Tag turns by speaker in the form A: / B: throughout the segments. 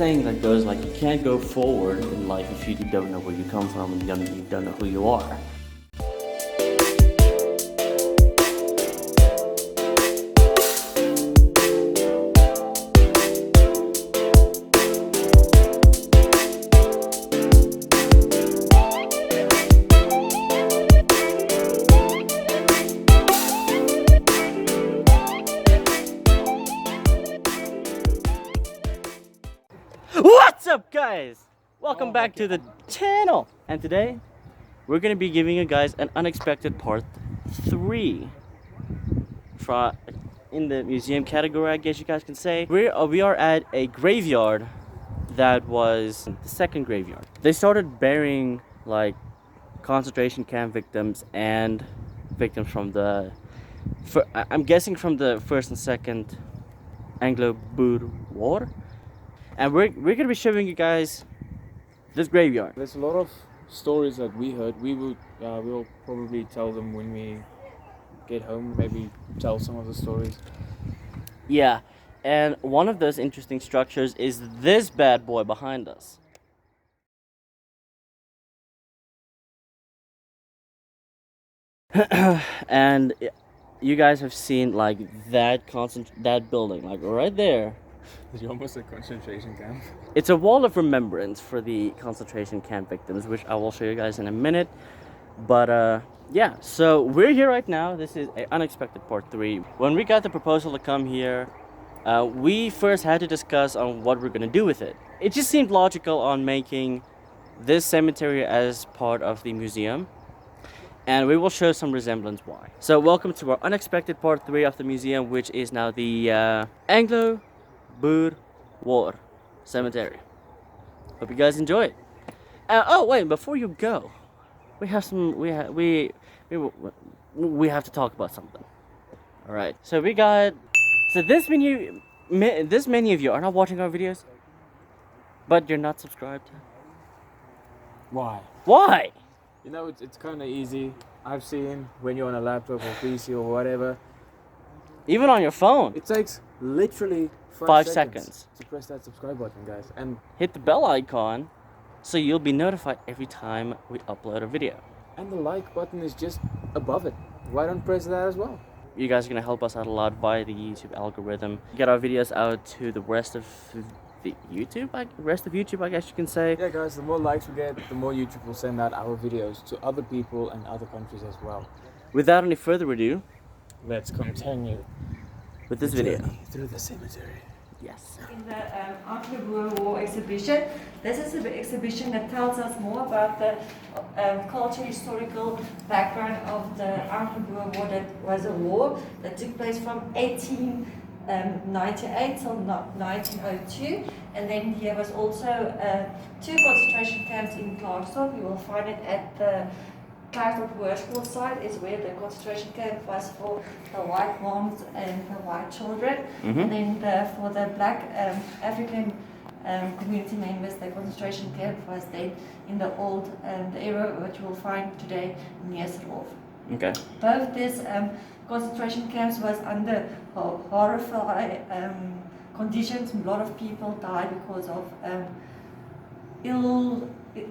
A: saying that goes like you can't go forward in life if you don't know where you come from and you don't know who you are. What's up, guys? Welcome back to the channel. And today we're gonna be giving you guys an unexpected part 3 from in the museum category, I guess you guys can say. We are at a graveyard that was the second graveyard. They started burying like concentration camp victims and victims from the I'm guessing from the first and second Anglo-Boer War. And we're gonna be showing you guys this graveyard.
B: There's a lot of stories that we heard. We'll probably tell them when we get home. Maybe tell some of the stories.
A: Yeah, and one of those interesting structures is this bad boy behind us. And you guys have seen like that building, like right there.
B: It's almost a concentration camp.
A: It's a wall of remembrance for the concentration camp victims, which I will show you guys in a minute. But yeah, so we're here right now. This is an unexpected part 3. When we got the proposal to come here, we first had to discuss on what we're gonna do with it. It just seemed logical on making this cemetery as part of the museum, and we will show some resemblance why. So welcome to our unexpected part 3 of the museum, which is now the Anglo-Boer War Cemetery. Hope you guys enjoy it. Oh wait, before you go, we have some. We have to talk about something. All right. So we got. So this many of you are not watching our videos, but you're not subscribed.
B: Why?
A: Why?
B: You know, it's kind of easy. I've seen when you're on a laptop or PC or whatever.
A: Even on your phone.
B: It takes literally
A: 5 seconds
B: to press that subscribe button, guys, and
A: hit the bell icon so you'll be notified every time we upload a video.
B: And the like button is just above it. Why don't press that as well?
A: You guys are gonna help us out a lot via the YouTube algorithm. Get our videos out to the rest of YouTube, I guess you can say.
B: Yeah, guys, the more likes we get, the more YouTube will send out our videos to other people and other countries as well.
A: Without any further ado,
B: let's continue
A: with this video
B: through the cemetery.
A: Yes.
C: In the Anglo-Boer War exhibition, this is an exhibition that tells us more about the cultural historical background of the Anglo-Boer War. That was a war that took place from 1898 till 1902, and then there was also 2 concentration camps in Klerksdorp. You will find it at the Klerksdorp Workshop site is where the concentration camp was for the white moms and the white children. And then for the black African community members, the concentration camp was then in the old the area which you will find today near Srov.
A: Okay.
C: Both these concentration camps was under horrible conditions. A lot of people died because of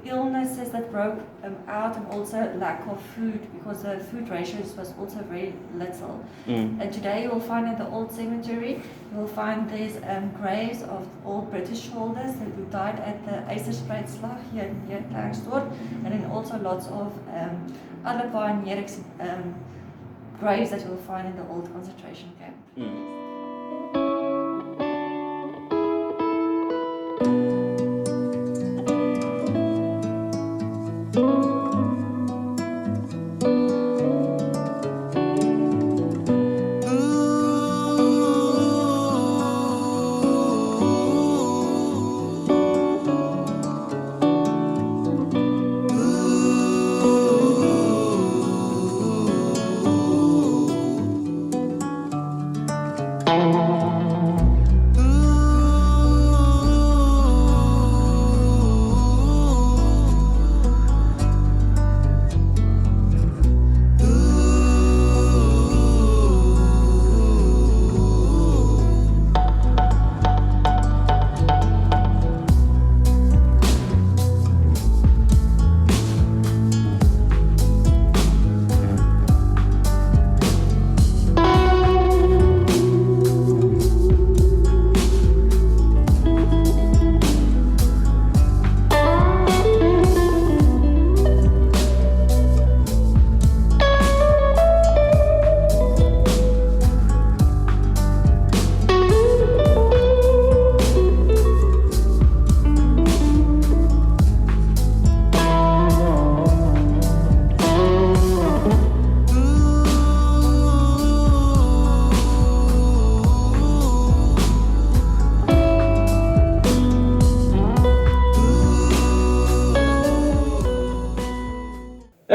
C: illnesses that broke out, and also lack of food, because the food ratios was also very little. And today you will find in the old cemetery, you will find these graves of old British soldiers who died at the Eiserspruitslag here near Klerksdorp, and then also lots of other pioneers graves that you will find in the old concentration camp.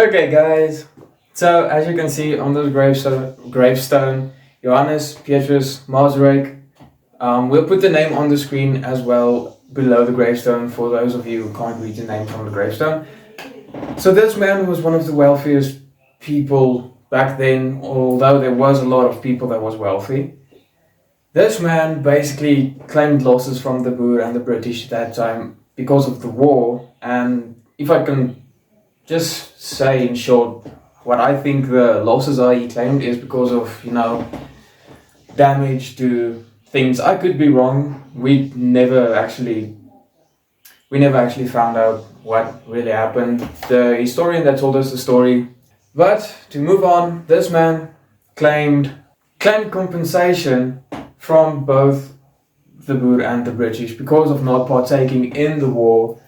B: Okay, guys. So as you can see on this gravestone, Johannes Petrus Masaryk. We'll put the name on the screen as well below the gravestone for those of you who can't read the name from the gravestone. So this man was one of the wealthiest people back then, although there was a lot of people that was wealthy. This man basically claimed losses from the Boer and the British at that time because of the war, and if I can just say in short, what I think the losses are he claimed is because of, damage to things. I could be wrong. We never actually found out what really happened. The historian that told us the story. But to move on, this man claimed compensation from both the Boer and the British because of not partaking in the war.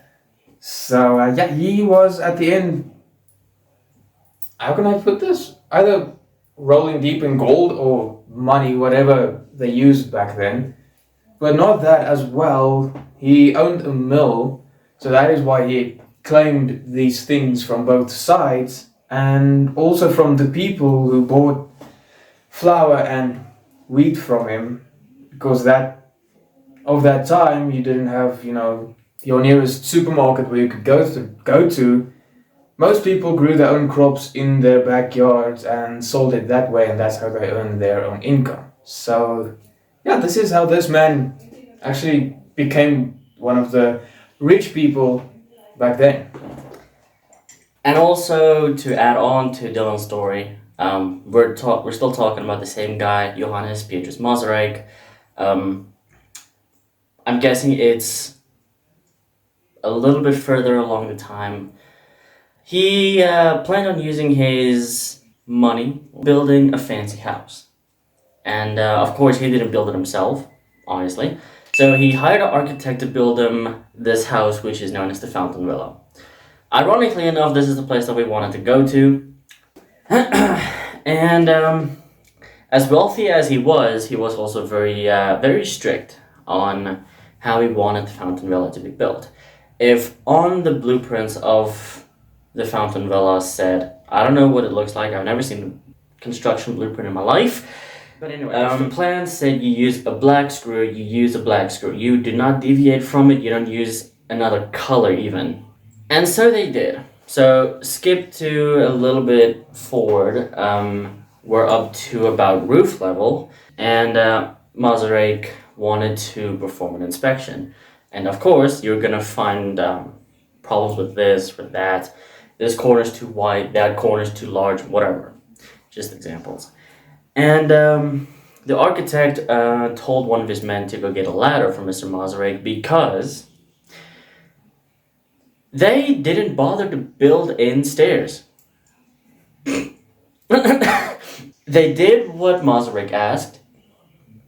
B: So he was at the end, how can I put this? Either rolling deep in gold or money, whatever they used back then. But not that as well. He owned a mill, so that is why he claimed these things from both sides, and also from the people who bought flour and wheat from him, because that time you didn't have, your nearest supermarket where you could go to. Most people grew their own crops in their backyards and sold it that way, and that's how they earned their own income. So, this is how this man actually became one of the rich people back then.
A: And also to add on to Dylan's story, we're still talking about the same guy, Johannes Petrus Masaryk. I'm guessing it's a little bit further along the time. He planned on using his money building a fancy house. And of course, he didn't build it himself, obviously. So he hired an architect to build him this house, which is known as the Fountain Villa. Ironically enough, this is the place that we wanted to go to. And as wealthy as he was also very strict on how he wanted the Fountain Villa to be built. If on the blueprints of the Fountain Villa said, I don't know what it looks like, I've never seen a construction blueprint in my life, but anyway, the plan said you use a black screw, you use a black screw. You do not deviate from it, you don't use another color even. And so they did. So skip to a little bit forward, we're up to about roof level, and Masaryk wanted to perform an inspection. And of course, you're gonna find problems with this, with that. This corner's too wide, that corner's too large, whatever. Just examples. And the architect told one of his men to go get a ladder from Mr. Masaryk because they didn't bother to build in stairs. They did what Masaryk asked,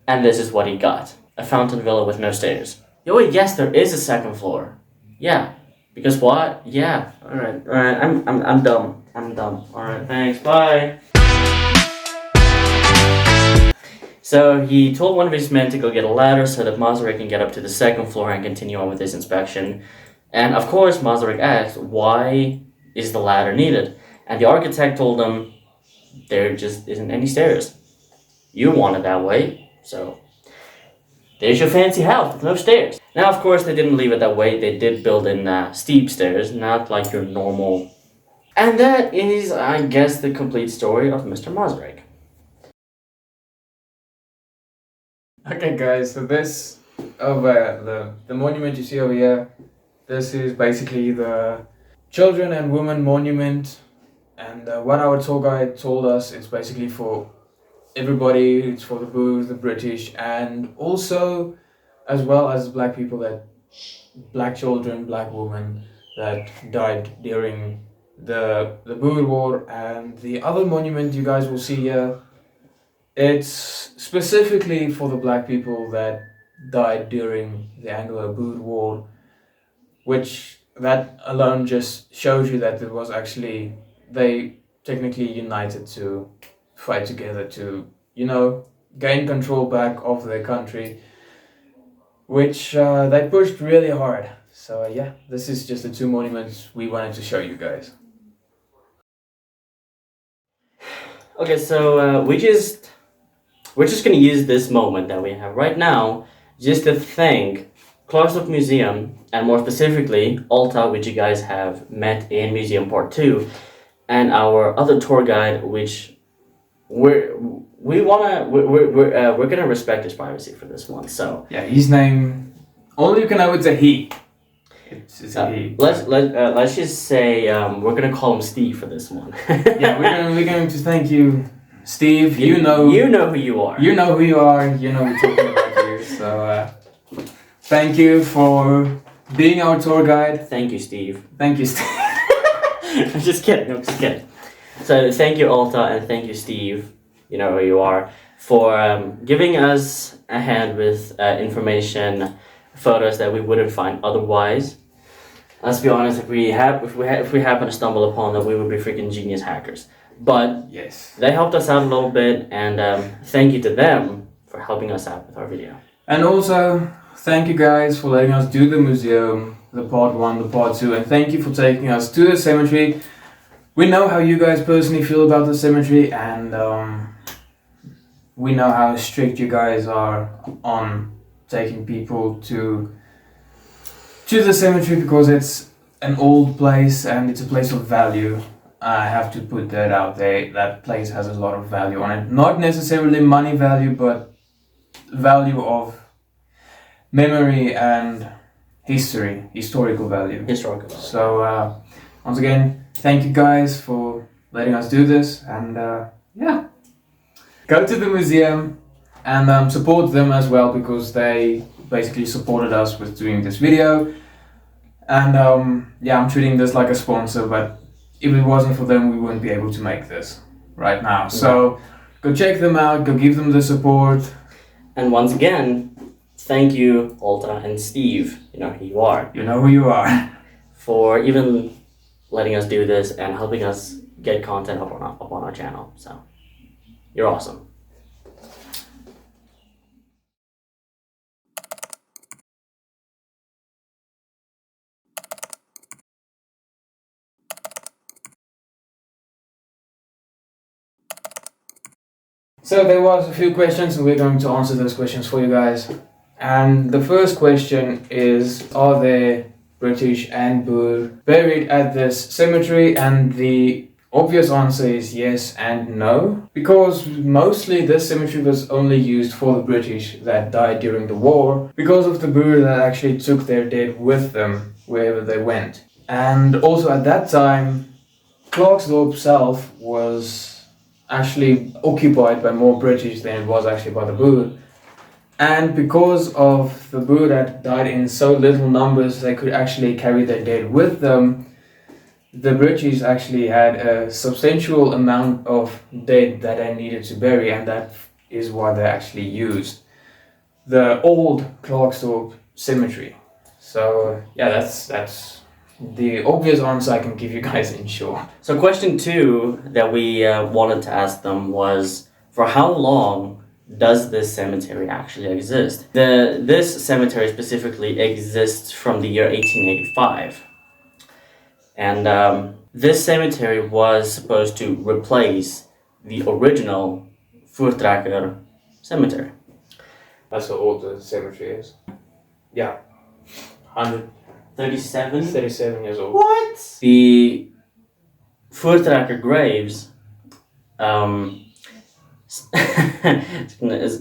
A: and this is what he got. A fountain villa with no stairs. Yo, wait, yes, there is a second floor. Yeah. Because what? Yeah. Alright. I'm dumb. Alright, thanks. Bye. So he told one of his men to go get a ladder so that Masaryk can get up to the second floor and continue on with his inspection. And of course, Masaryk asked, why is the ladder needed? And the architect told him, there just isn't any stairs. You want it that way, so there's your fancy house with no stairs. Now, of course, they didn't leave it that way. They did build in steep stairs, not like your normal. And that is, I guess, the complete story of Mr. Masaryk.
B: Okay, guys, so this over the monument you see over here, this is basically the Children and Women Monument. And what our tour guide told us, it's basically for everybody. It's for the Boers, the British, and also as well as black people, that black children, black women that died during the Boer War. And the other monument you guys will see here, it's specifically for the black people that died during the Anglo-Boer War, which that alone just shows you that it was actually, they technically united to fight together to, gain control back of their country, which they pushed really hard. So this is just the two monuments we wanted to show you guys.
A: Okay, so we're just gonna use this moment that we have right now just to thank Klerksdorp Museum, and more specifically Alta, which you guys have met in Museum Part 2, and our other tour guide, which we're gonna respect his privacy for this one. So
B: Yeah, his name. Only you can know it's a he. It's a he.
A: let's just say we're gonna call him Steve for this one.
B: Yeah, we're going to thank you, Steve.
A: you know who you are.
B: You know who you are. You know we're talking about you. So thank you for being our tour guide.
A: Thank you, Steve.
B: Thank you, Steve.
A: I'm just kidding. So thank you, Alta, and thank you, Steve. You know who you are, for giving us a hand with information, photos that we wouldn't find otherwise. Let's be honest, if we happen to stumble upon them, we would be freaking genius hackers. But
B: Yes.
A: they helped us out a little bit, and thank you to them for helping us out with our video.
B: And also, thank you guys for letting us do the museum, the part 1, the part 2, and thank you for taking us to the cemetery. We know how you guys personally feel about the cemetery, and we know how strict you guys are on taking people to the cemetery, because it's an old place and it's a place of value. I have to put that out there. That place has a lot of value on it. Not necessarily money value, but value of memory and historical value. So once again, thank you guys for letting us do this, and yeah, go to the museum and support them as well, because they basically supported us with doing this video. And yeah, I'm treating this like a sponsor, but if it wasn't for them, we wouldn't be able to make this right now. So go check them out, go give them the support.
A: And once again, thank you, Alta and Steve. You know who you are.
B: You know who you are.
A: For even letting us do this and helping us get content up on our channel. So you're awesome.
B: So there was a few questions, and we're going to answer those questions for you guys. And the first question is, are there British and Boer buried at this cemetery? And the obvious answer is yes and no, because mostly this cemetery was only used for the British that died during the war, because of the Boer that actually took their dead with them wherever they went. And also at that time, Klerksdorp itself was actually occupied by more British than it was actually by the Boer. And because of the Boer that died in so little numbers, they could actually carry their dead with them. The British actually had a substantial amount of dead that they needed to bury, and that is why they actually used the old Klerksdorp cemetery. So yeah, that's the obvious answer I can give you guys in short.
A: So question 2 that we wanted to ask them was, for how long does this cemetery actually exist? This cemetery specifically exists from the year 1885. And this cemetery was supposed to replace the original Voortrekker cemetery.
B: That's how old the cemetery is. Yeah, 37 years old.
A: What? The Voortrekker graves,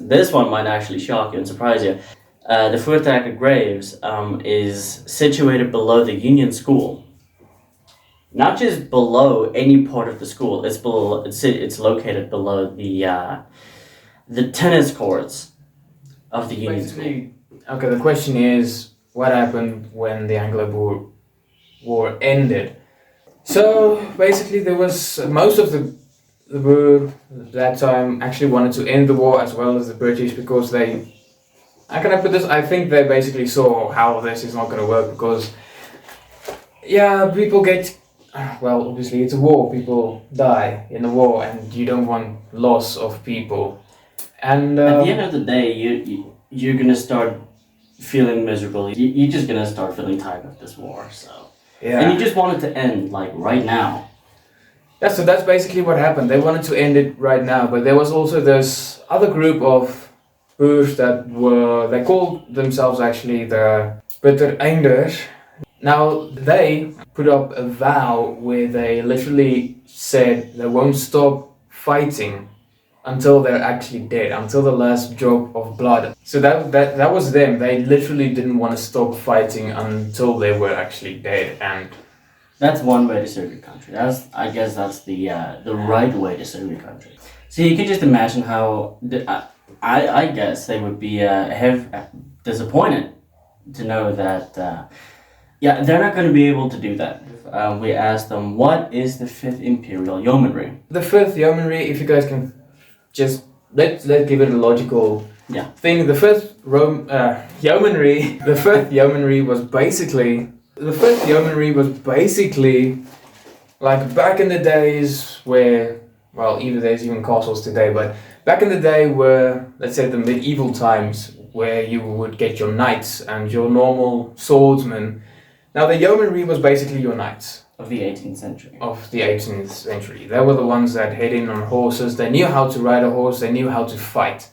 A: this one might actually shock you and surprise you. The Voortrekker graves is situated below the Union School. Not just below any part of the school, it's located below the tennis courts of the Union School.
B: Okay, the question is, what happened when the Anglo-Boer War ended? So basically, there was most of the Boer at that time actually wanted to end the war, as well as the British, because they, how can I put this? I think they basically saw how this is not going to work, because yeah, people get, well, obviously it's a war, people die in the war, and you don't want loss of people. And
A: at the end of the day, you're gonna start feeling miserable. You're just gonna start feeling tired of this war. So yeah, and you just want it to end like right now.
B: Yeah, so that's basically what happened. They wanted to end it right now, but there was also this other group of Boers that they called themselves actually the Bitter Einders. Now, they put up a vow where they literally said they won't stop fighting until they're actually dead, until the last drop of blood. So that was them. They literally didn't want to stop fighting until they were actually dead. And
A: that's one way to serve your country. I guess that's the right way to serve your country. So you can just imagine how I guess they would be disappointed to know that they're not going to be able to do that. We asked them, what is the 5th Imperial Yeomanry?
B: The 5th Yeomanry, if you guys can just let's give it a logical thing. The 5th Yeomanry, the 5th Yeomanry was basically. The 5th Yeomanry was basically like back in the days where, well, even there's even castles today, but back in the day where, let's say the medieval times, where you would get your knights and your normal swordsmen. Now the Yeomanry was basically your knights.
A: Of the 18th century.
B: Of the 18th century. They were the ones that head in on horses. They knew how to ride a horse. They knew how to fight.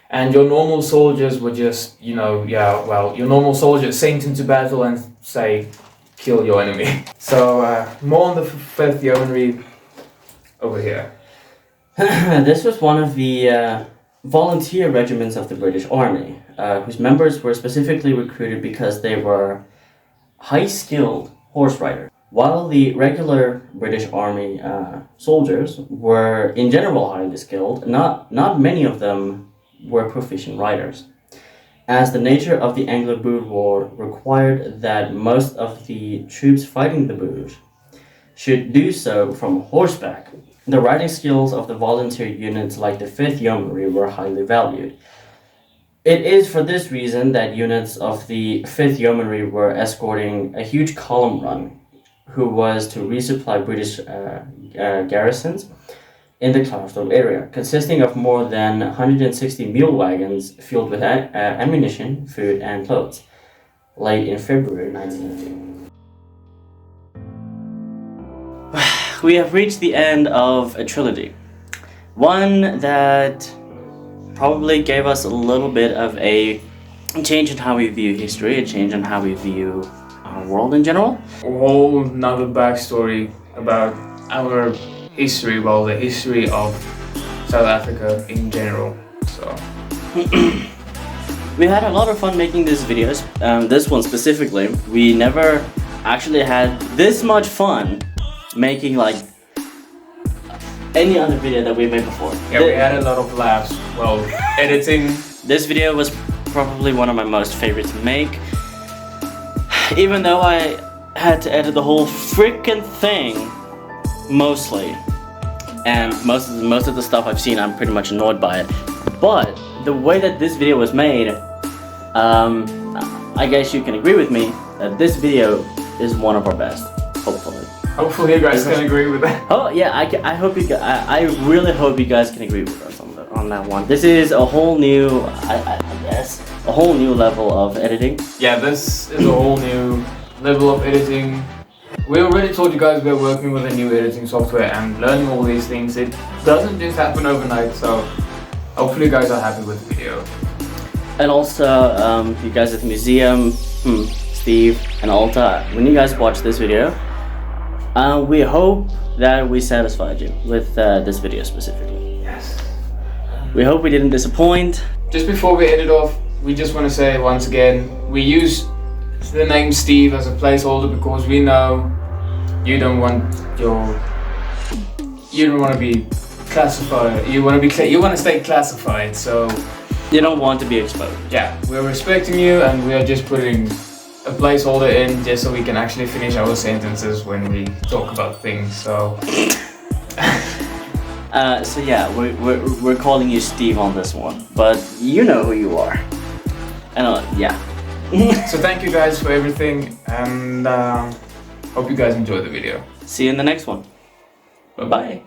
B: And your normal soldiers were just, your normal soldiers sent into battle and say, kill your enemy. So, more on the 5th Yeomanry over here.
A: This was one of the volunteer regiments of the British Army, whose members were specifically recruited because they were high-skilled horse riders. While the regular British Army soldiers were in general highly skilled, not many of them were proficient riders. As the nature of the Anglo-Boer War required that most of the troops fighting the Boers should do so from horseback, the riding skills of the volunteer units like the 5th Yeomanry were highly valued. It is for this reason that units of the 5th Yeomanry were escorting a huge column run, who was to resupply British garrisons in the Klerksdorp area, consisting of more than 160 mule wagons filled with ammunition, food, and clothes, late in February 1918. We have reached the end of a trilogy, one that probably gave us a little bit of a change in how we view history, a change in how we view our world in general.
B: A whole nother backstory about our history, well, the history of South Africa in general. So
A: we had a lot of fun making these videos. This one specifically, we never actually had this much fun making like any other video that we made before.
B: Yeah, we had a lot of laughs while editing.
A: This video was probably one of my most favorite to make, even though I had to edit the whole freaking thing mostly, and most of the stuff I've seen I'm pretty much annoyed by it, but the way that this video was made, I guess you can agree with me that this video is one of our best, hopefully.
B: Hopefully you guys can agree with that.
A: Oh yeah, I hope you. I really hope you guys can agree with us on that one. This is a whole new, I guess, a whole new level of editing.
B: Yeah, this is a whole new level of editing. We already told you guys we're working with a new editing software and learning all these things. It doesn't just happen overnight, so hopefully you guys are happy with the video.
A: And also, you guys at the museum, Steve and Alta, when you guys watch this video, we hope that we satisfied you with this video specifically.
B: Yes.
A: We hope we didn't disappoint.
B: Just before we edit off, we just want to say once again, we use the name Steve as a placeholder because we know you don't want to be classified. You want to stay classified, so
A: you don't want to be exposed.
B: Yeah, we're respecting you and we are just putting a placeholder in just so we can actually finish our sentences when we talk about things. So
A: so yeah, we're calling you Steve on this one, but you know who you are. And yeah.
B: So thank you guys for everything, and hope you guys enjoyed the video.
A: See you in the next one.
B: Bye-bye.